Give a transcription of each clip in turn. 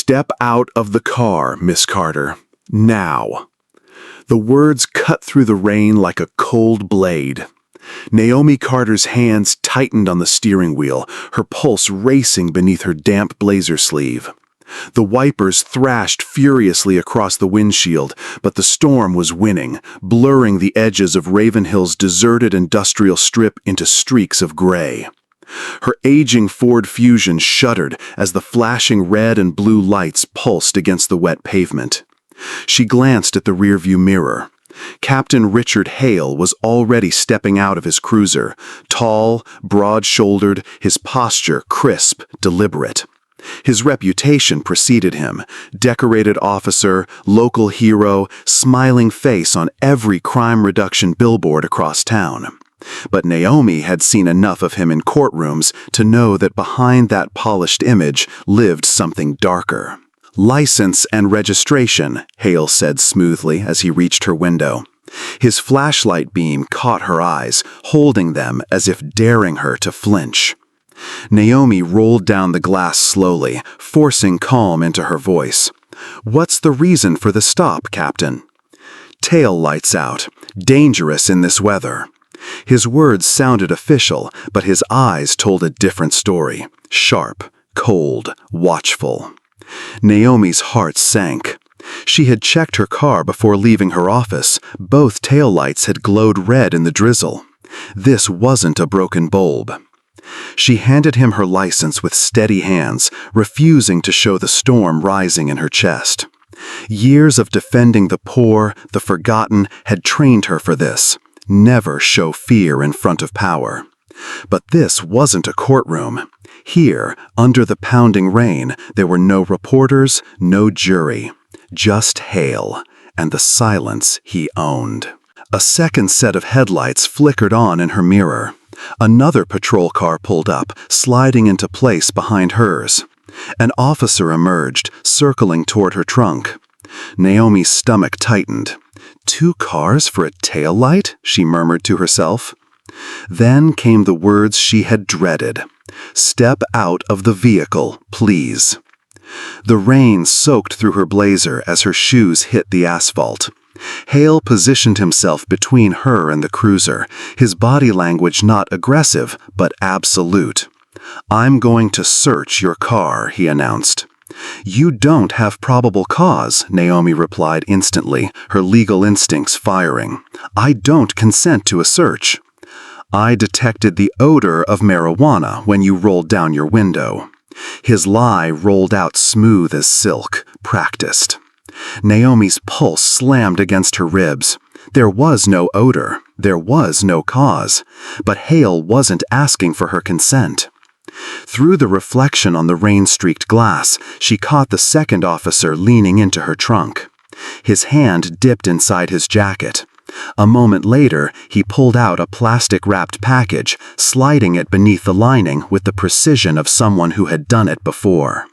"Step out of the car, Miss Carter. Now." The words cut through the rain like a cold blade. Naomi Carter's hands tightened on the steering wheel, her pulse racing beneath her damp blazer sleeve. The wipers thrashed furiously across the windshield, but the storm was winning, blurring the edges of Ravenhill's deserted industrial strip into streaks of gray. Her aging Ford Fusion shuddered as the flashing red and blue lights pulsed against the wet pavement. She glanced at the rearview mirror. Captain Richard Hale was already stepping out of his cruiser, tall, broad-shouldered, his posture crisp, deliberate. His reputation preceded him: decorated officer, local hero, smiling face on every crime reduction billboard across town. But Naomi had seen enough of him in courtrooms to know that behind that polished image lived something darker. "License and registration," Hale said smoothly as he reached her window. His flashlight beam caught her eyes, holding them as if daring her to flinch. Naomi rolled down the glass slowly, forcing calm into her voice. "What's the reason for the stop, Captain?" "Tail lights out. Dangerous in this weather." His words sounded official, but his eyes told a different story. Sharp, cold, watchful. Naomi's heart sank. She had checked her car before leaving her office. Both taillights had glowed red in the drizzle. This wasn't a broken bulb. She handed him her license with steady hands, refusing to show the storm rising in her chest. Years of defending the poor, the forgotten, had trained her for this. Never show fear in front of power. But this wasn't a courtroom. Here, under the pounding rain, there were no reporters, no jury. Just Hale, and the silence he owned. A second set of headlights flickered on in her mirror. Another patrol car pulled up, sliding into place behind hers. An officer emerged, circling toward her trunk. Naomi's stomach tightened. 2 cars for a taillight? She murmured to herself. Then came the words she had dreaded. "Step out of the vehicle, please." The rain soaked through her blazer as her shoes hit the asphalt. Hale positioned himself between her and the cruiser, his body language not aggressive, but absolute. "I'm going to search your car," he announced. "You don't have probable cause," Naomi replied instantly, her legal instincts firing. "I don't consent to a search." "I detected the odor of marijuana when you rolled down your window." His lie rolled out smooth as silk, practiced. Naomi's pulse slammed against her ribs. There was no odor. There was no cause. But Hale wasn't asking for her consent. Through the reflection on the rain-streaked glass, she caught the second officer leaning into her trunk. His hand dipped inside his jacket. A moment later, he pulled out a plastic-wrapped package, sliding it beneath the lining with the precision of someone who had done it before.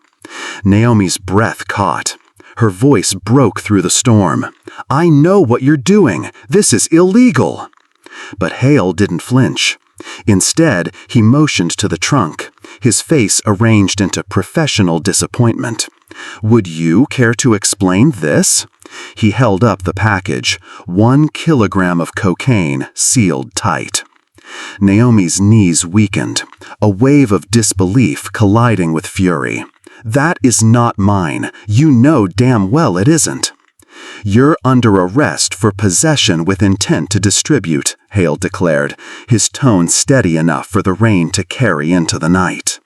Naomi's breath caught. Her voice broke through the storm. "I know what you're doing. This is illegal." But Hale didn't flinch. Instead, he motioned to the trunk, his face arranged into professional disappointment. "Would you care to explain this?" He held up the package, 1 kilogram of cocaine sealed tight. Naomi's knees weakened, a wave of disbelief colliding with fury. "That is not mine. You know damn well it isn't." "You're under arrest for possession with intent to distribute," Hale declared, his tone steady enough for the rain to carry into the night.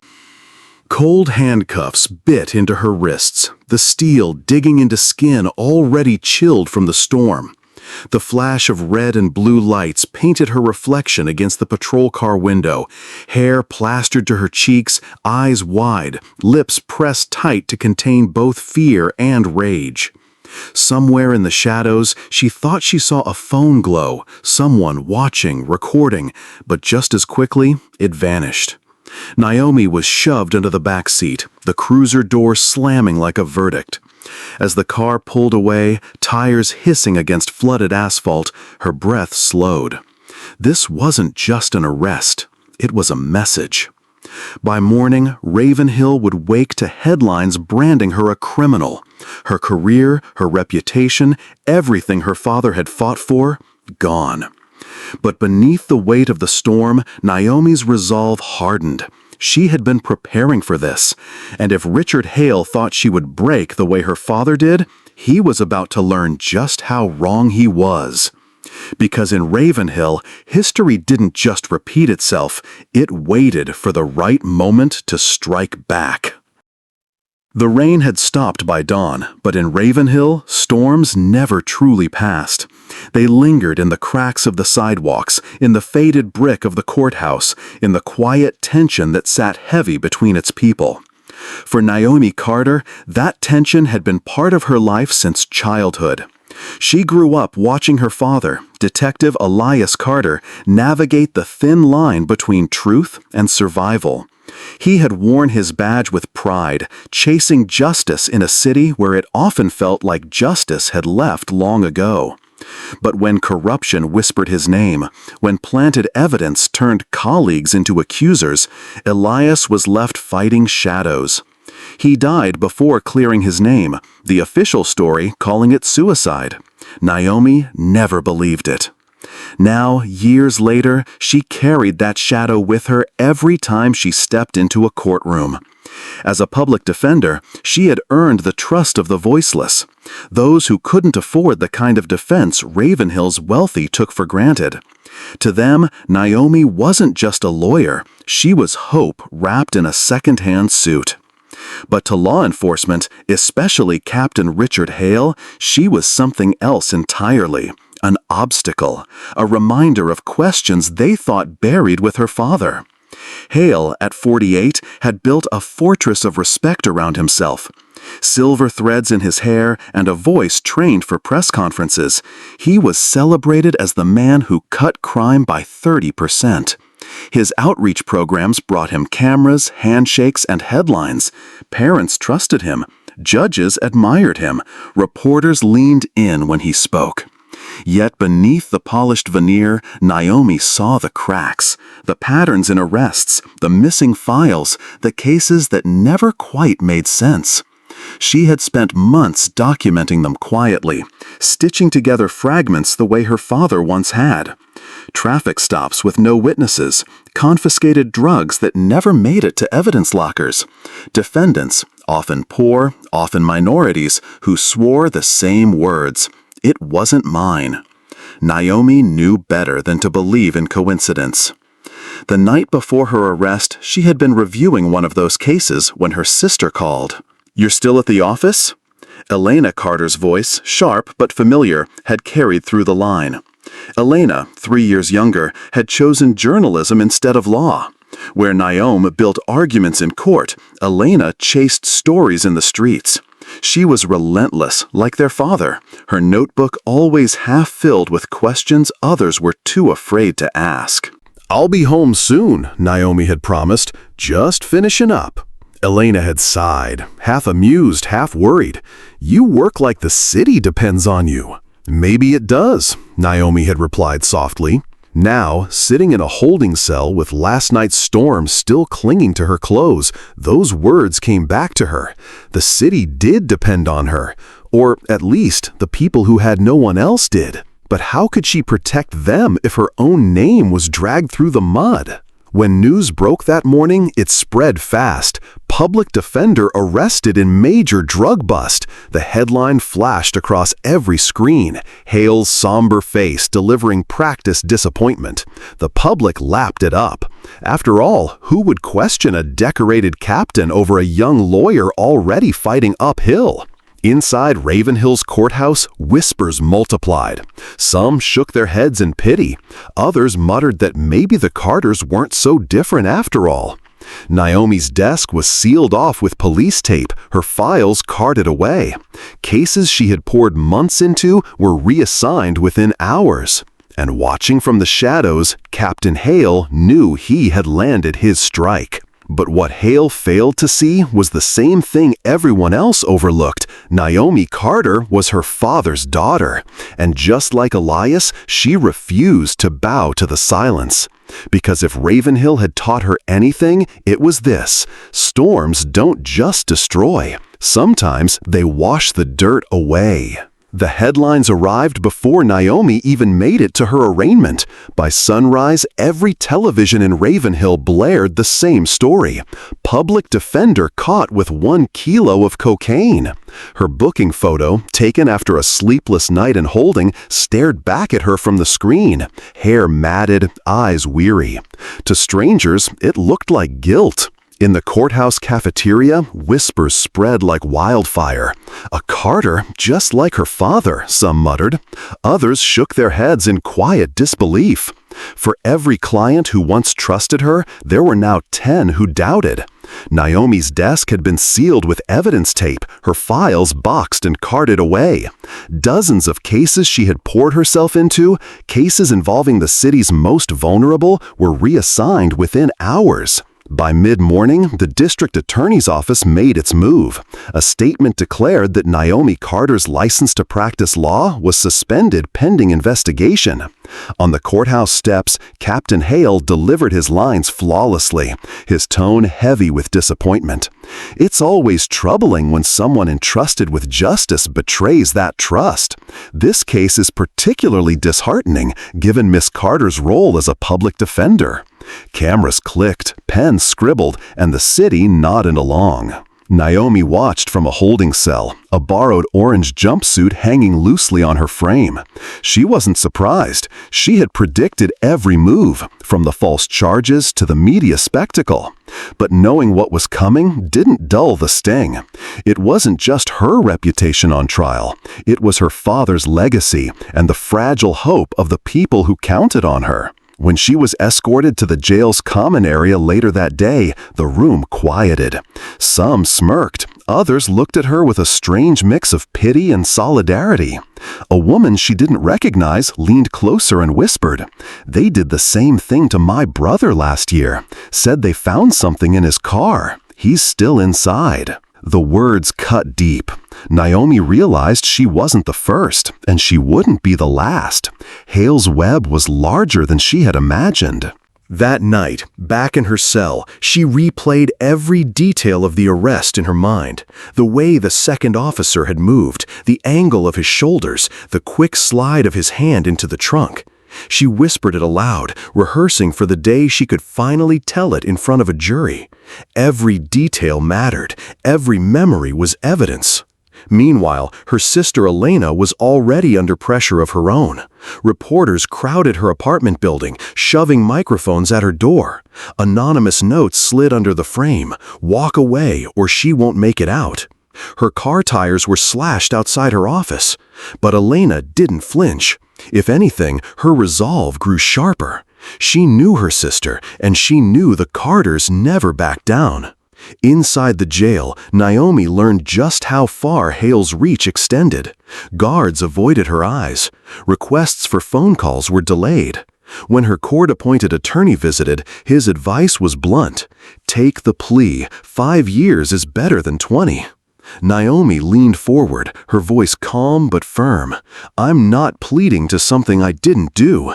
Cold handcuffs bit into her wrists, the steel digging into skin already chilled from the storm. The flash of red and blue lights painted her reflection against the patrol car window, hair plastered to her cheeks, eyes wide, lips pressed tight to contain both fear and rage. Somewhere in the shadows, she thought she saw a phone glow, someone watching, recording, but just as quickly, it vanished. Naomi was shoved into the back seat, the cruiser door slamming like a verdict. As the car pulled away, tires hissing against flooded asphalt, her breath slowed. This wasn't just an arrest. It was a message. By morning, Ravenhill would wake to headlines branding her a criminal. Her career, her reputation, everything her father had fought for, gone. But beneath the weight of the storm, Naomi's resolve hardened. She had been preparing for this, and if Richard Hale thought she would break the way her father did, he was about to learn just how wrong he was. Because in Ravenhill, history didn't just repeat itself, it waited for the right moment to strike back. The rain had stopped by dawn, but in Ravenhill, storms never truly passed. They lingered in the cracks of the sidewalks, in the faded brick of the courthouse, in the quiet tension that sat heavy between its people. For Naomi Carter, that tension had been part of her life since childhood. She grew up watching her father, Detective Elias Carter, navigate the thin line between truth and survival. He had worn his badge with pride, chasing justice in a city where it often felt like justice had left long ago. But when corruption whispered his name, when planted evidence turned colleagues into accusers, Elias was left fighting shadows. He died before clearing his name, the official story calling it suicide. Naomi never believed it. Now, years later, she carried that shadow with her every time she stepped into a courtroom. As a public defender, she had earned the trust of the voiceless, those who couldn't afford the kind of defense Ravenhill's wealthy took for granted. To them, Naomi wasn't just a lawyer, she was hope wrapped in a second-hand suit. But to law enforcement, especially Captain Richard Hale, she was something else entirely. An obstacle, a reminder of questions they thought buried with her father. Hale, at 48, had built a fortress of respect around himself. Silver threads in his hair and a voice trained for press conferences, he was celebrated as the man who cut crime by 30%. His outreach programs brought him cameras, handshakes, and headlines. Parents trusted him. Judges admired him. Reporters leaned in when he spoke. Yet beneath the polished veneer, Naomi saw the cracks, the patterns in arrests, the missing files, the cases that never quite made sense. She had spent months documenting them quietly, stitching together fragments the way her father once had. Traffic stops with no witnesses, confiscated drugs that never made it to evidence lockers, defendants, often poor, often minorities, who swore the same words. It wasn't mine. Naomi knew better than to believe in coincidence. The night before her arrest, she had been reviewing one of those cases when her sister called. "You're still at the office?" Elena Carter's voice, sharp but familiar, had carried through the line. Elena, 3 years younger, had chosen journalism instead of law. Where Naomi built arguments in court, Elena chased stories in the streets. She was relentless, like their father, her notebook always half filled with questions others were too afraid to ask. "I'll be home soon," Naomi had promised, "just finishing up." Elena had sighed, half amused, half worried. "You work like the city depends on you." "Maybe it does," Naomi had replied softly. Now, sitting in a holding cell with last night's storm still clinging to her clothes, those words came back to her. The city did depend on her, or at least the people who had no one else did. But how could she protect them if her own name was dragged through the mud? When news broke that morning, it spread fast. Public defender arrested in major drug bust. The headline flashed across every screen. Hale's somber face delivering practice disappointment. The public lapped it up. After all, who would question a decorated captain over a young lawyer already fighting uphill? Inside Ravenhill's courthouse, whispers multiplied. Some shook their heads in pity. Others muttered that maybe the Carters weren't so different after all. Naomi's desk was sealed off with police tape, her files carted away. Cases she had poured months into were reassigned within hours. And watching from the shadows, Captain Hale knew he had landed his strike. But what Hale failed to see was the same thing everyone else overlooked. Naomi Carter was her father's daughter, and just like Elias, she refused to bow to the silence. Because if Ravenhill had taught her anything, it was this: storms don't just destroy. Sometimes they wash the dirt away. The headlines arrived before Naomi even made it to her arraignment. By sunrise, every television in Ravenhill blared the same story: public defender caught with 1 kilo of cocaine. Her booking photo, taken after a sleepless night in holding, stared back at her from the screen, hair matted, eyes weary. To strangers, it looked like guilt. In the courthouse cafeteria, whispers spread like wildfire. "A Carter, just like her father," some muttered. Others shook their heads in quiet disbelief. For every client who once trusted her, there were now 10 who doubted. Naomi's desk had been sealed with evidence tape, her files boxed and carted away. Dozens of cases she had poured herself into, cases involving the city's most vulnerable, were reassigned within hours. By mid-morning, the district attorney's office made its move. A statement declared that Naomi Carter's license to practice law was suspended pending investigation. On the courthouse steps, Captain Hale delivered his lines flawlessly, his tone heavy with disappointment. It's always troubling when someone entrusted with justice betrays that trust. This case is particularly disheartening, given Miss Carter's role as a public defender. Cameras clicked, pens scribbled, and the city nodded along. Naomi watched from a holding cell, a borrowed orange jumpsuit hanging loosely on her frame. She wasn't surprised. She had predicted every move, from the false charges to the media spectacle. But knowing what was coming didn't dull the sting. It wasn't just her reputation on trial. It was her father's legacy and the fragile hope of the people who counted on her. When she was escorted to the jail's common area later that day, the room quieted. Some smirked. Others looked at her with a strange mix of pity and solidarity. A woman she didn't recognize leaned closer and whispered, "They did the same thing to my brother last year. Said they found something in his car. He's still inside." The words cut deep. Naomi realized she wasn't the first, and she wouldn't be the last. Hale's web was larger than she had imagined. That night, back in her cell, she replayed every detail of the arrest in her mind. The way the second officer had moved, the angle of his shoulders, the quick slide of his hand into the trunk. She whispered it aloud, rehearsing for the day she could finally tell it in front of a jury. Every detail mattered. Every memory was evidence. Meanwhile, her sister Elena was already under pressure of her own. Reporters crowded her apartment building, shoving microphones at her door. Anonymous notes slid under the frame: "Walk away or she won't make it out." Her car tires were slashed outside her office. But Elena didn't flinch. If anything, her resolve grew sharper. She knew her sister, and she knew the Carters never backed down. Inside the jail, Naomi learned just how far Hale's reach extended. Guards avoided her eyes. Requests for phone calls were delayed. When her court-appointed attorney visited, his advice was blunt: "Take the plea. 5 years is better than 20. Naomi leaned forward, her voice calm but firm. "I'm not pleading to something I didn't do."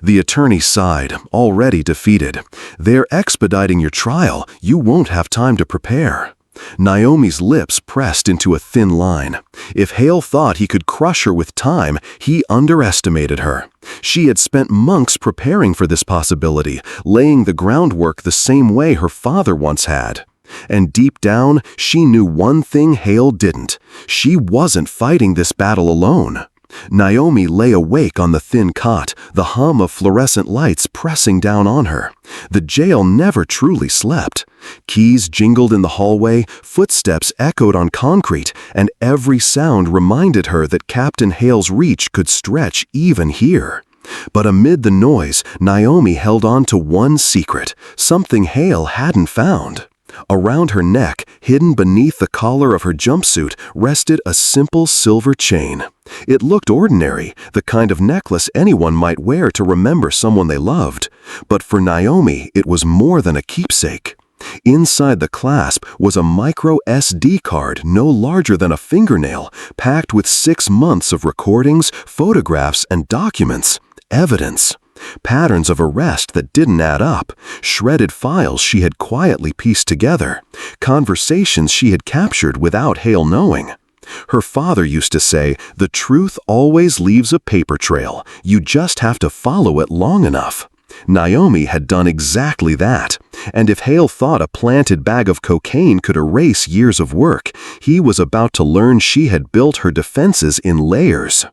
The attorney sighed, already defeated. "They're expediting your trial. You won't have time to prepare." Naomi's lips pressed into a thin line. If Hale thought he could crush her with time, he underestimated her. She had spent months preparing for this possibility, laying the groundwork the same way her father once had. And deep down, she knew one thing Hale didn't. She wasn't fighting this battle alone. Naomi lay awake on the thin cot, the hum of fluorescent lights pressing down on her. The jail never truly slept. Keys jingled in the hallway, footsteps echoed on concrete, and every sound reminded her that Captain Hale's reach could stretch even here. But amid the noise, Naomi held on to one secret, something Hale hadn't found. Around her neck, hidden beneath the collar of her jumpsuit, rested a simple silver chain. It looked ordinary, the kind of necklace anyone might wear to remember someone they loved. But for Naomi, it was more than a keepsake. Inside the clasp was a micro SD card no larger than a fingernail, packed with 6 months of recordings, photographs, and documents. Evidence. Patterns of arrest that didn't add up, shredded files she had quietly pieced together, conversations she had captured without Hale knowing. Her father used to say, "The truth always leaves a paper trail. You just have to follow it long enough." Naomi had done exactly that, and if Hale thought a planted bag of cocaine could erase years of work, he was about to learn she had built her defenses in layers.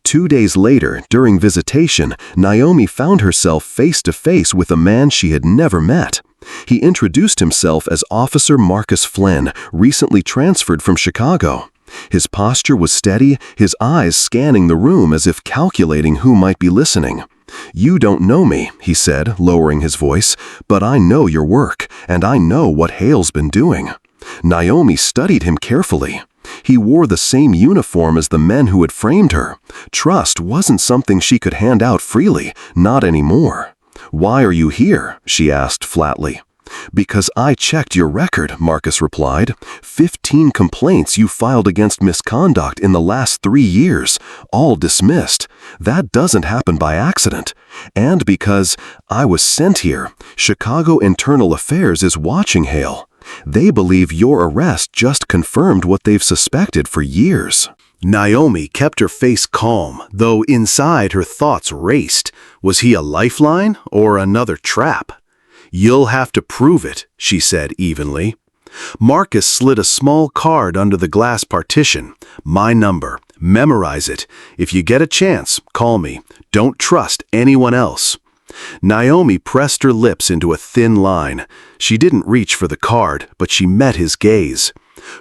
2 days later, during visitation, Naomi found herself face to face with a man she had never met. He introduced himself as Officer Marcus Flynn, recently transferred from Chicago. His posture was steady, his eyes scanning the room as if calculating who might be listening. "You don't know me," he said, lowering his voice, "but I know your work, and I know what Hale's been doing." Naomi studied him carefully. He wore the same uniform as the men who had framed her. Trust wasn't something she could hand out freely, not anymore. "Why are you here?" she asked flatly. "Because I checked your record," Marcus replied. 15 complaints you filed against misconduct in the last 3 years, all dismissed. That doesn't happen by accident. And because I was sent here, Chicago Internal Affairs is watching Hale. They believe your arrest just confirmed what they've suspected for years." Naomi kept her face calm, though inside her thoughts raced. Was he a lifeline or another trap? "You'll have to prove it," she said evenly. Marcus slid a small card under the glass partition. "My number. Memorize it. If you get a chance, call me. Don't trust anyone else." Naomi pressed her lips into a thin line. She didn't reach for the card, but she met his gaze.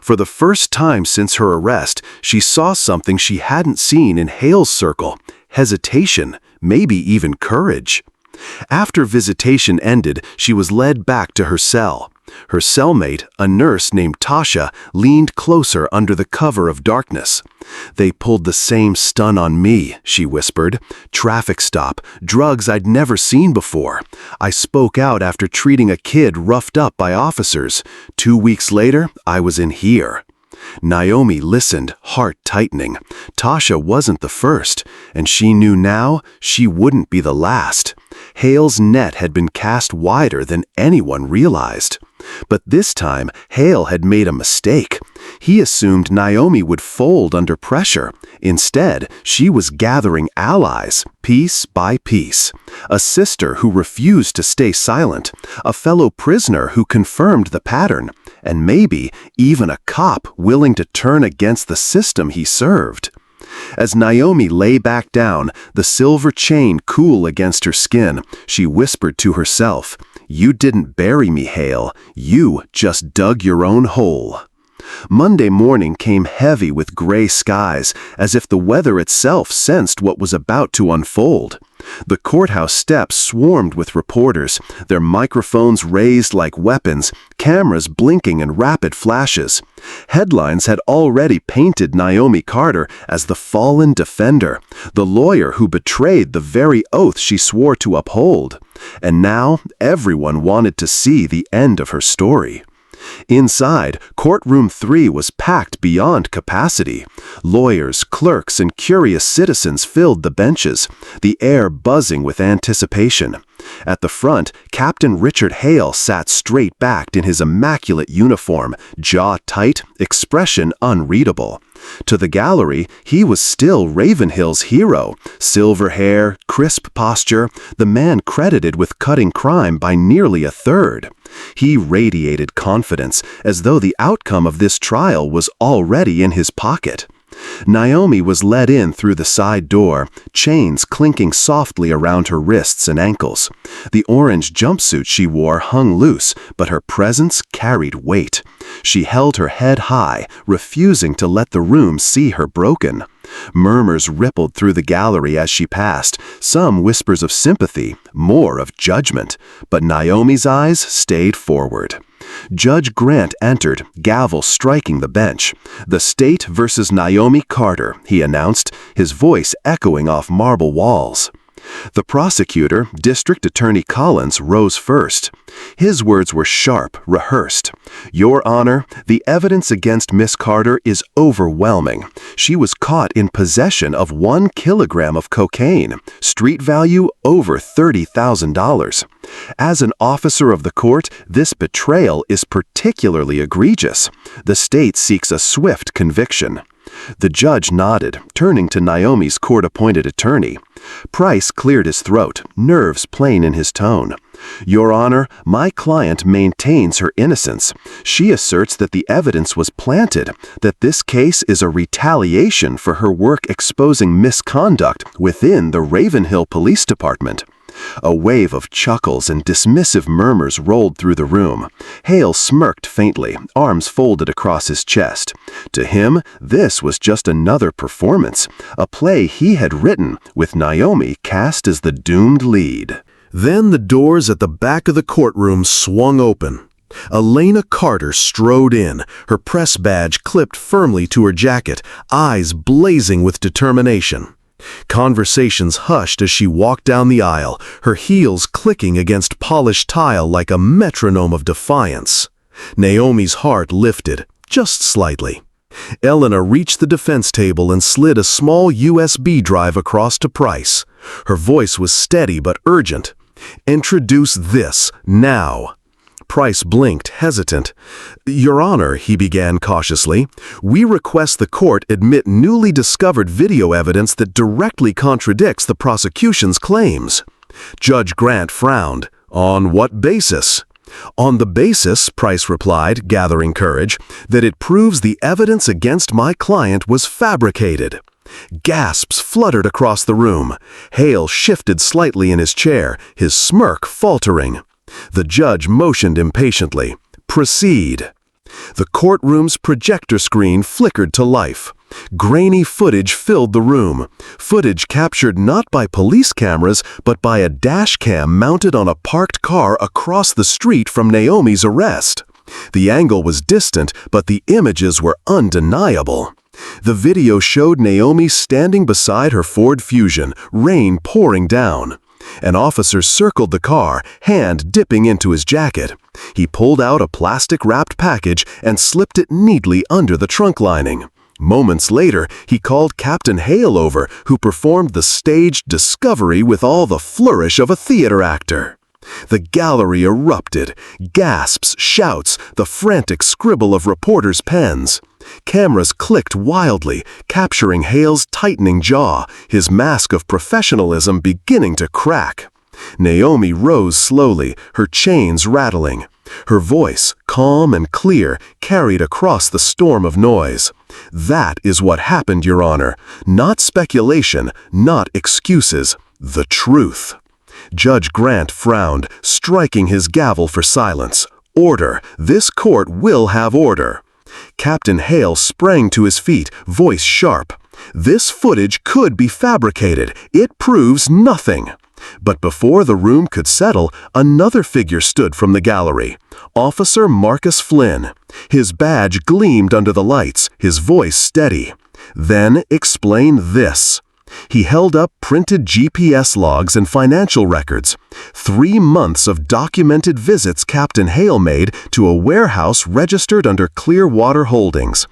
For the first time since her arrest, she saw something she hadn't seen in Hale's circle: hesitation, maybe even courage. After visitation ended, she was led back to her cell. Her cellmate, a nurse named Tasha, leaned closer under the cover of darkness. "They pulled the same stun on me," she whispered. "Traffic stop, drugs I'd never seen before. I spoke out after treating a kid roughed up by officers. 2 weeks later, I was in here." Naomi listened, heart tightening. Tasha wasn't the first, and she knew now she wouldn't be the last. Hale's net had been cast wider than anyone realized. But this time, Hale had made a mistake. He assumed Naomi would fold under pressure. Instead, she was gathering allies, piece by piece. A sister who refused to stay silent, a fellow prisoner who confirmed the pattern, and maybe even a cop willing to turn against the system he served. As Naomi lay back down, the silver chain cool against her skin, she whispered to herself, "You didn't bury me, Hale. You just dug your own hole." Monday morning came heavy with gray skies, as if the weather itself sensed what was about to unfold. The courthouse steps swarmed with reporters, their microphones raised like weapons, cameras blinking in rapid flashes. Headlines had already painted Naomi Carter as the fallen defender, the lawyer who betrayed the very oath she swore to uphold. And now everyone wanted to see the end of her story. Inside, courtroom 3 was packed beyond capacity. Lawyers, clerks, and curious citizens filled the benches, the air buzzing with anticipation. At the front, Captain Richard Hale sat straight-backed in his immaculate uniform, jaw tight, expression unreadable. To the gallery, he was still Ravenhill's hero: silver hair, crisp posture, the man credited with cutting crime by nearly a third. He radiated confidence, as though the outcome of this trial was already in his pocket. Naomi was led in through the side door, chains clinking softly around her wrists and ankles. The orange jumpsuit she wore hung loose, but her presence carried weight. She held her head high, refusing to let the room see her broken. Murmurs rippled through the gallery as she passed, some whispers of sympathy, more of judgment, but Naomi's eyes stayed forward. Judge Grant entered, gavel striking the bench. "The state versus Naomi Carter," he announced, his voice echoing off marble walls. The prosecutor, District Attorney Collins, rose first. His words were sharp, rehearsed. "Your Honor, the evidence against Miss Carter is overwhelming. She was caught in possession of 1 kilogram of cocaine, street value over $30,000. As an officer of the court, this betrayal is particularly egregious. The state seeks a swift conviction." The judge nodded, turning to Naomi's court-appointed attorney. Price cleared his throat, nerves plain in his tone. "Your Honor, my client maintains her innocence. She asserts that the evidence was planted, that this case is a retaliation for her work exposing misconduct within the Ravenhill Police Department." A wave of chuckles and dismissive murmurs rolled through the room. Hale smirked faintly, arms folded across his chest. To him, this was just another performance, a play he had written, with Naomi cast as the doomed lead. Then the doors at the back of the courtroom swung open. Elena Carter strode in, her press badge clipped firmly to her jacket, eyes blazing with determination. Conversations hushed as she walked down the aisle, her heels clicking against polished tile like a metronome of defiance. Naomi's heart lifted, just slightly. Elena reached the defense table and slid a small USB drive across to Price. Her voice was steady but urgent. "Introduce this, now." Price blinked, hesitant. "Your Honor," he began cautiously, "we request the court admit newly discovered video evidence that directly contradicts the prosecution's claims." Judge Grant frowned. "On what basis?" "On the basis," Price replied, gathering courage, "that it proves the evidence against my client was fabricated." Gasps fluttered across the room. Hale shifted slightly in his chair, his smirk faltering. The judge motioned impatiently. "Proceed." The courtroom's projector screen flickered to life. Grainy footage filled the room, footage captured not by police cameras but by a dash cam mounted on a parked car across the street from Naomi's arrest. The angle was distant, but the images were undeniable. The video showed Naomi standing beside her Ford Fusion, rain pouring down. An officer circled the car, hand dipping into his jacket. He pulled out a plastic-wrapped package and slipped it neatly under the trunk lining. Moments later, he called Captain Hale over, who performed the staged discovery with all the flourish of a theater actor. The gallery erupted. Gasps, shouts, the frantic scribble of reporters' pens. Cameras clicked wildly, capturing Hale's tightening jaw, his mask of professionalism beginning to crack. Naomi rose slowly, her chains rattling. Her voice, calm and clear, carried across the storm of noise. "That is what happened, Your Honor. Not speculation, not excuses. The truth." Judge Grant frowned, striking his gavel for silence. "Order. This court will have order." Captain Hale sprang to his feet, voice sharp. "This footage could be fabricated. It proves nothing." But before the room could settle, another figure stood from the gallery. Officer Marcus Flynn. His badge gleamed under the lights, his voice steady. "Then explain this." He held up printed GPS logs and financial records. 3 months of documented visits Captain Hale made to a warehouse registered under Clearwater Holdings.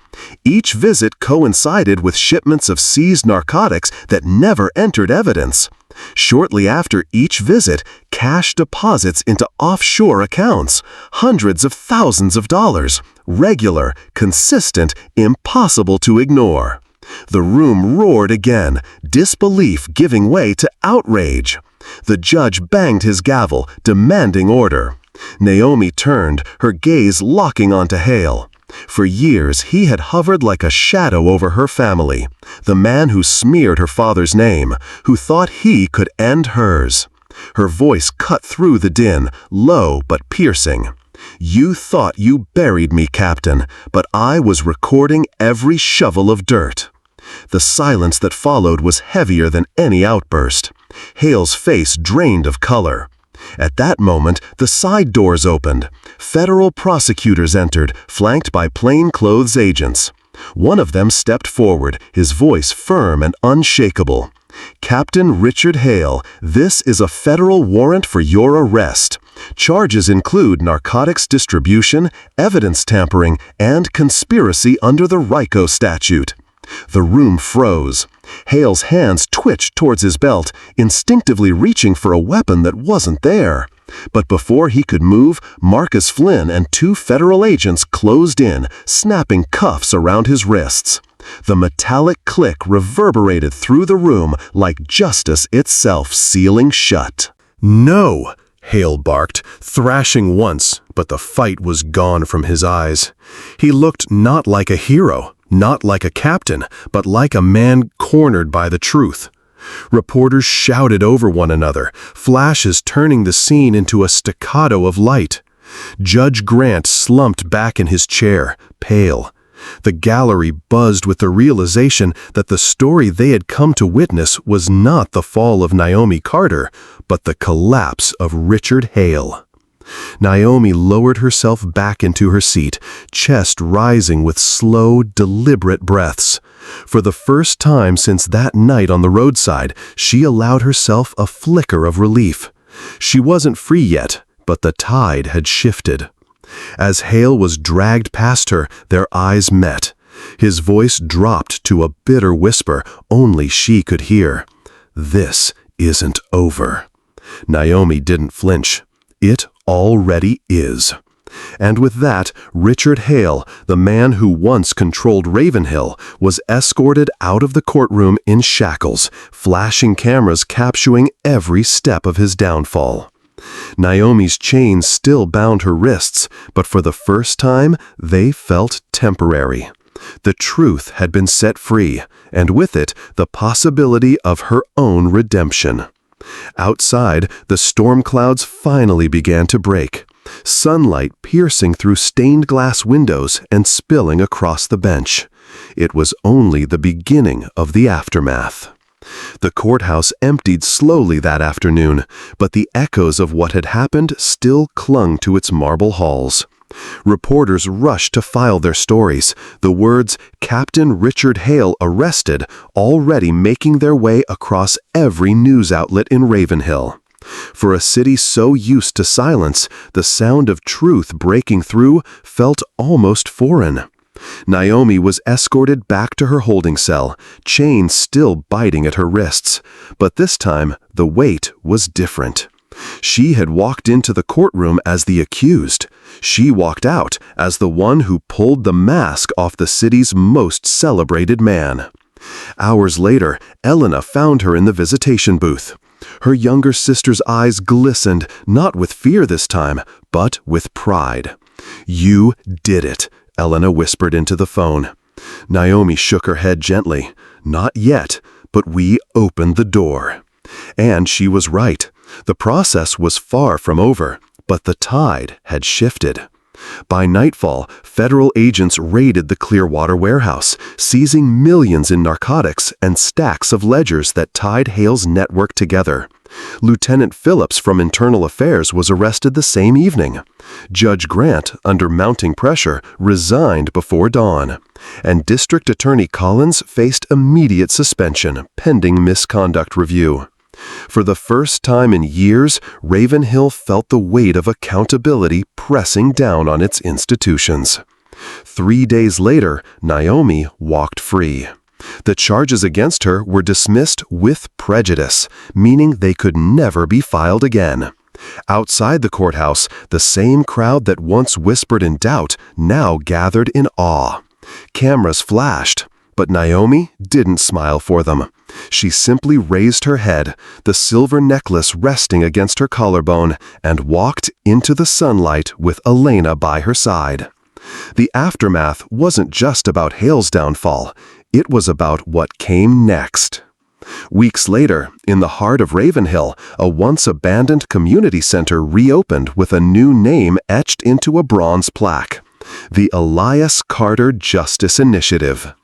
Each visit coincided with shipments of seized narcotics that never entered evidence. Shortly after each visit, cash deposits into offshore accounts, hundreds of thousands of dollars, regular, consistent, impossible to ignore. The room roared again, disbelief giving way to outrage. The judge banged his gavel, demanding order. Naomi turned, her gaze locking onto Hale. For years, he had hovered like a shadow over her family, the man who smeared her father's name, who thought he could end hers. Her voice cut through the din, low but piercing. "You thought you buried me, Captain, but I was recording every shovel of dirt." The silence that followed was heavier than any outburst. Hale's face drained of color. At that moment, the side doors opened. Federal prosecutors entered, flanked by plainclothes agents. One of them stepped forward, his voice firm and unshakable. Captain Richard Hale, this is a federal warrant for your arrest. Charges include narcotics distribution, evidence tampering, and conspiracy under the RICO statute. The room froze. Hale's hands twitched towards his belt, instinctively reaching for a weapon that wasn't there. But before he could move, Marcus Flynn and 2 federal agents closed in, snapping cuffs around his wrists. The metallic click reverberated through the room like justice itself sealing shut. "No!" Hale barked, thrashing once, but the fight was gone from his eyes. He looked not like a hero, not like a captain, but like a man cornered by the truth. Reporters shouted over one another, flashes turning the scene into a staccato of light. Judge Grant slumped back in his chair, pale. The gallery buzzed with the realization that the story they had come to witness was not the fall of Naomi Carter, but the collapse of Richard Hale. Naomi lowered herself back into her seat, chest rising with slow, deliberate breaths. For the first time since that night on the roadside, she allowed herself a flicker of relief. She wasn't free yet, but the tide had shifted. As Hale was dragged past her, their eyes met. His voice dropped to a bitter whisper only she could hear. "This isn't over." Naomi didn't flinch. "It already is." And with that, Richard Hale, the man who once controlled Ravenhill, was escorted out of the courtroom in shackles, flashing cameras capturing every step of his downfall. Naomi's chains still bound her wrists, but for the first time, they felt temporary. The truth had been set free, and with it, the possibility of her own redemption. Outside, the storm clouds finally began to break, sunlight piercing through stained glass windows and spilling across the bench. It was only the beginning of the aftermath. The courthouse emptied slowly that afternoon, but the echoes of what had happened still clung to its marble halls. Reporters rushed to file their stories, the words "Captain Richard Hale arrested" already making their way across every news outlet in Ravenhill. For a city so used to silence, the sound of truth breaking through felt almost foreign. Naomi was escorted back to her holding cell, chains still biting at her wrists, but this time the weight was different. She had walked into the courtroom as the accused. She walked out as the one who pulled the mask off the city's most celebrated man. Hours later, Elena found her in the visitation booth. Her younger sister's eyes glistened, not with fear this time, but with pride. "You did it," Elena whispered into the phone. Naomi shook her head gently. "Not yet, but we opened the door." And she was right. The process was far from over, but the tide had shifted. By nightfall, federal agents raided the Clearwater warehouse, seizing millions in narcotics and stacks of ledgers that tied Hale's network together. Lieutenant Phillips from Internal Affairs was arrested the same evening. Judge Grant, under mounting pressure, resigned before dawn. And District Attorney Collins faced immediate suspension, pending misconduct review. For the first time in years, Ravenhill felt the weight of accountability pressing down on its institutions. 3 days later, Naomi walked free. The charges against her were dismissed with prejudice, meaning they could never be filed again. Outside the courthouse, the same crowd that once whispered in doubt now gathered in awe. Cameras flashed, but Naomi didn't smile for them. She simply raised her head, the silver necklace resting against her collarbone, and walked into the sunlight with Elena by her side. The aftermath wasn't just about Hale's downfall, it was about what came next. Weeks later, in the heart of Ravenhill, a once-abandoned community center reopened with a new name etched into a bronze plaque: the Elias Carter Justice Initiative.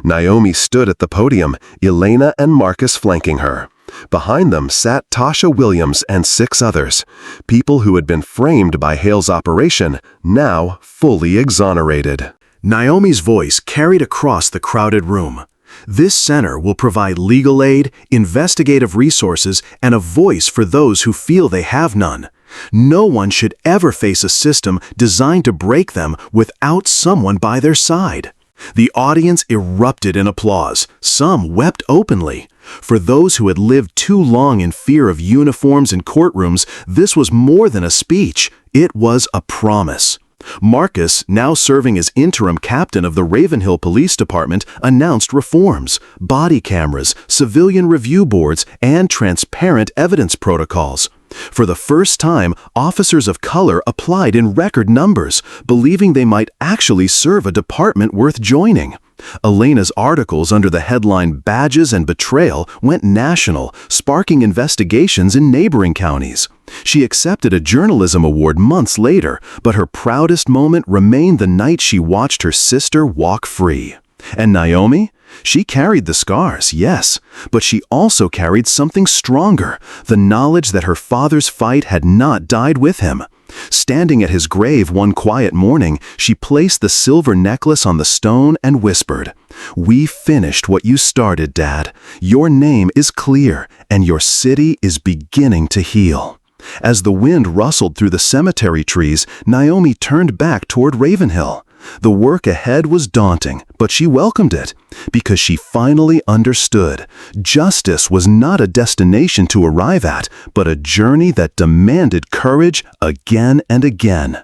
Naomi stood at the podium, Elena and Marcus flanking her. Behind them sat Tasha Williams and 6 others, people who had been framed by Hale's operation, now fully exonerated. Naomi's voice carried across the crowded room. This center will provide legal aid, investigative resources, and a voice for those who feel they have none. No one should ever face a system designed to break them without someone by their side. The audience erupted in applause. Some wept openly. For those who had lived too long in fear of uniforms and courtrooms, this was more than a speech. It was a promise. Marcus, now serving as interim captain of the Ravenhill Police Department, announced reforms: body cameras, civilian review boards, and transparent evidence protocols. For the first time, officers of color applied in record numbers, believing they might actually serve a department worth joining. Elena's articles under the headline "Badges and Betrayal" went national, sparking investigations in neighboring counties. She accepted a journalism award months later, but her proudest moment remained the night she watched her sister walk free. And Naomi? She carried the scars, yes, but she also carried something stronger, the knowledge that her father's fight had not died with him. Standing at his grave one quiet morning, she placed the silver necklace on the stone and whispered, "We finished what you started, Dad. Your name is clear, and your city is beginning to heal." As the wind rustled through the cemetery trees, Naomi turned back toward Ravenhill. The work ahead was daunting, but she welcomed it, because she finally understood. Justice was not a destination to arrive at, but a journey that demanded courage again and again.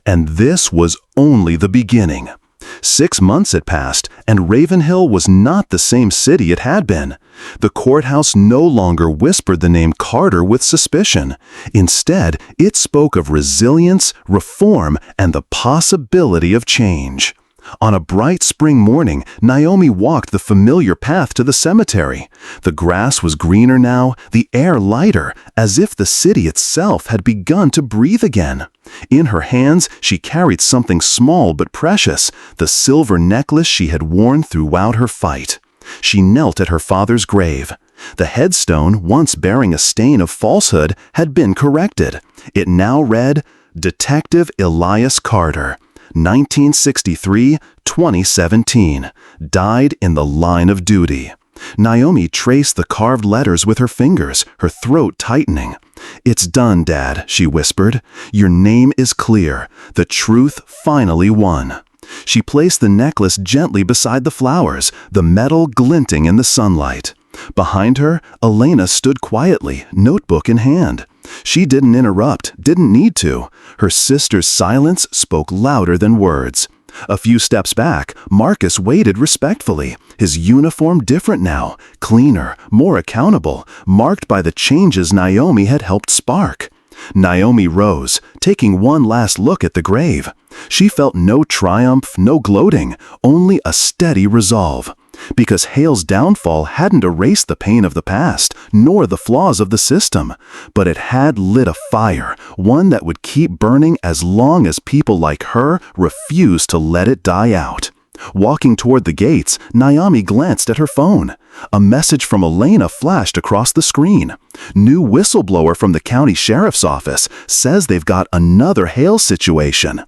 And this was only the beginning. 6 months had passed, and Ravenhill was not the same city it had been. The courthouse no longer whispered the name Carter with suspicion. Instead, it spoke of resilience, reform, and the possibility of change. On a bright spring morning, Naomi walked the familiar path to the cemetery. The grass was greener now, the air lighter, as if the city itself had begun to breathe again. In her hands, she carried something small but precious, the silver necklace she had worn throughout her fight. She knelt at her father's grave. The headstone, once bearing a stain of falsehood, had been corrected. It now read, "Detective Elias Carter, 1963-2017, died in the line of duty." Naomi traced the carved letters with her fingers, her throat tightening. "It's done, Dad," she whispered. "Your name is clear. The truth finally won." She placed the necklace gently beside the flowers, the metal glinting in the sunlight. Behind her, Elena stood quietly, notebook in hand. She didn't interrupt, didn't need to. Her sister's silence spoke louder than words. A few steps back, Marcus waited respectfully, his uniform different now, cleaner, more accountable, marked by the changes Naomi had helped spark. Naomi rose, taking one last look at the grave. She felt no triumph, no gloating, only a steady resolve. Because Hale's downfall hadn't erased the pain of the past, nor the flaws of the system, but it had lit a fire, one that would keep burning as long as people like her refused to let it die out. Walking toward the gates, Naomi glanced at her phone. A message from Elena flashed across the screen. New whistleblower from the county sheriff's office says they've got another Hale situation.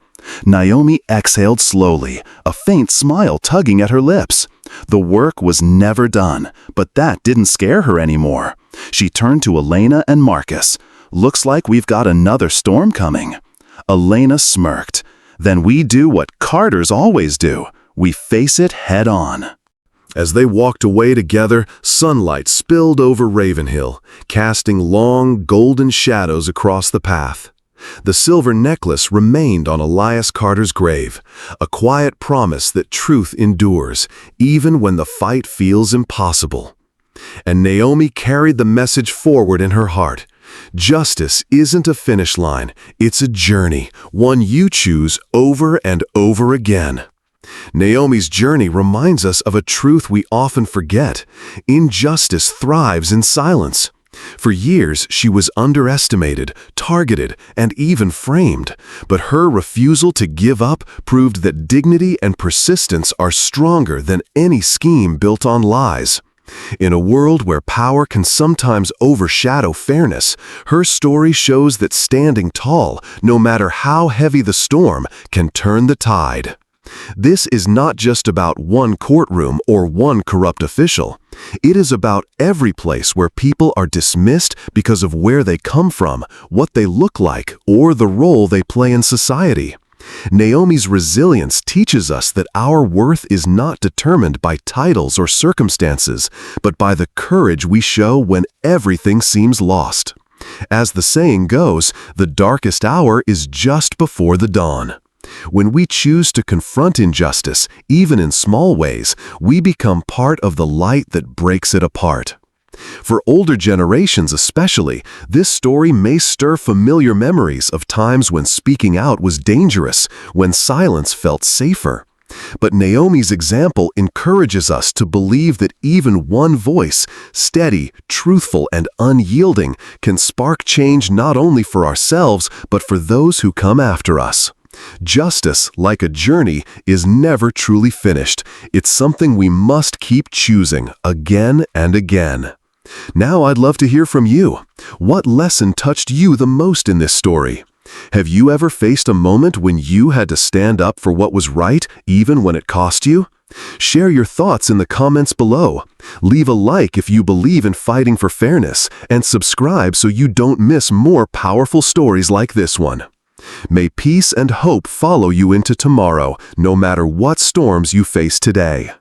Naomi exhaled slowly, a faint smile tugging at her lips. The work was never done, but that didn't scare her anymore. She turned to Elena and Marcus. "Looks like we've got another storm coming." Elena smirked. "Then we do what Carters always do. We face it head on." As they walked away together, sunlight spilled over Ravenhill, casting long, golden shadows across the path. The silver necklace remained on Elias Carter's grave, a quiet promise that truth endures, even when the fight feels impossible. And Naomi carried the message forward in her heart. Justice isn't a finish line, it's a journey, one you choose over and over again. Naomi's journey reminds us of a truth we often forget. Injustice thrives in silence. For years, she was underestimated, targeted, and even framed, but her refusal to give up proved that dignity and persistence are stronger than any scheme built on lies. In a world where power can sometimes overshadow fairness, her story shows that standing tall, no matter how heavy the storm, can turn the tide. This is not just about one courtroom or one corrupt official. It is about every place where people are dismissed because of where they come from, what they look like, or the role they play in society. Naomi's resilience teaches us that our worth is not determined by titles or circumstances, but by the courage we show when everything seems lost. As the saying goes, the darkest hour is just before the dawn. When we choose to confront injustice, even in small ways, we become part of the light that breaks it apart. For older generations especially, this story may stir familiar memories of times when speaking out was dangerous, when silence felt safer. But Naomi's example encourages us to believe that even one voice, steady, truthful, and unyielding, can spark change not only for ourselves, but for those who come after us. Justice, like a journey, is never truly finished. It's something we must keep choosing again and again. Now I'd love to hear from you. What lesson touched you the most in this story? Have you ever faced a moment when you had to stand up for what was right, even when it cost you? Share your thoughts in the comments below. Leave a like if you believe in fighting for fairness, and subscribe so you don't miss more powerful stories like this one. May peace and hope follow you into tomorrow, no matter what storms you face today.